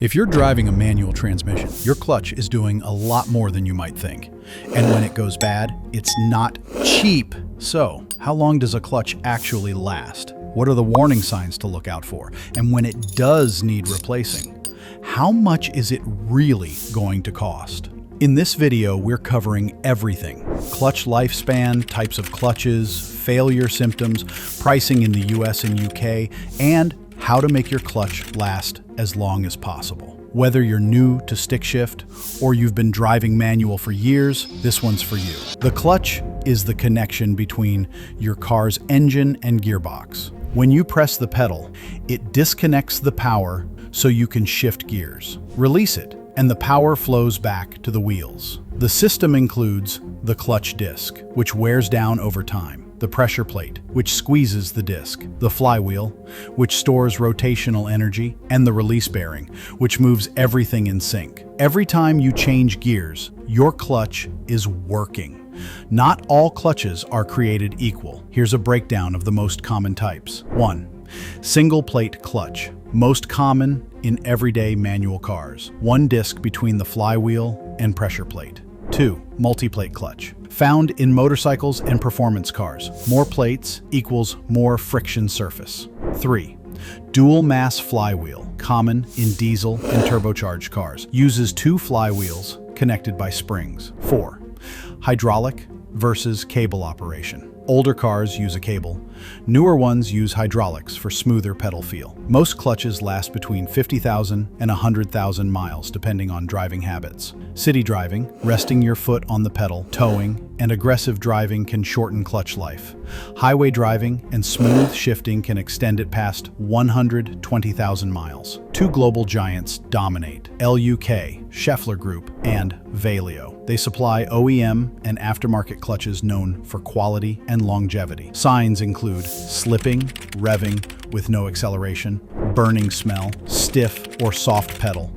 If you're driving a manual transmission, your clutch is doing a lot more than you might think. And when it goes bad, it's not cheap. So, how long does a clutch actually last? What are the warning signs to look out for? And when it does need replacing, how much is it really going to cost? In this video, we're covering everything: clutch lifespan, types of clutches, failure symptoms, pricing in the US and UK, and how to make your clutch last as long as possible. Whether you're new to stick shift or you've been driving manual for years, this one's for you. The clutch is the connection between your car's engine and gearbox. When you press the pedal, it disconnects the power so you can shift gears. Release it, and the power flows back to the wheels. The system includes the clutch disc, which wears down over time, the pressure plate, which squeezes the disc, the flywheel, which stores rotational energy, and the release bearing, which moves everything in sync. Every time you change gears, your clutch is working. Not all clutches are created equal. Here's a breakdown of the most common types. 1. Single plate clutch, most common in everyday manual cars. One disc between the flywheel and pressure plate. 2. Multi-plate clutch, found in motorcycles and performance cars. More plates equals more friction surface. 3. Dual mass flywheel, common in diesel and turbocharged cars. Uses two flywheels connected by springs. 4. Hydraulic versus cable operation. Older cars use a cable. Newer ones use hydraulics for smoother pedal feel. Most clutches last between 50,000 and 100,000 miles, depending on driving habits. City driving, resting your foot on the pedal, towing, and aggressive driving can shorten clutch life. Highway driving and smooth shifting can extend it past 120,000 miles. Two global giants dominate: LuK, Scheffler Group, and Valeo. They supply OEM and aftermarket clutches known for quality and longevity. Signs include slipping, revving with no acceleration, burning smell, stiff or soft pedal,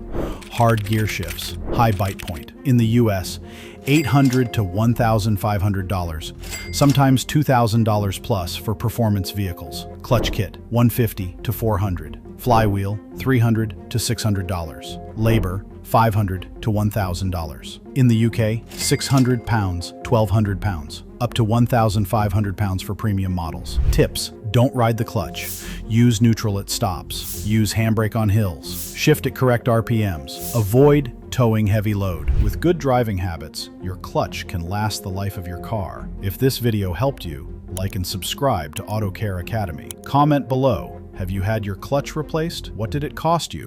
hard gear shifts, high bite point. In the US, $800 to $1,500, sometimes $2,000 plus for performance vehicles. Clutch kit, $150 to $400. Flywheel, $300 to $600. Labor, $500 to $1,000. In the UK, 600 pounds, 1,200 pounds, up to 1,500 pounds for premium models. Tips: don't ride the clutch. Use neutral at stops. Use handbrake on hills. Shift at correct RPMs. Avoid towing heavy load. With good driving habits, your clutch can last the life of your car. If this video helped you, like and subscribe to Auto Care Academy. Comment below: have you had your clutch replaced? What did it cost you?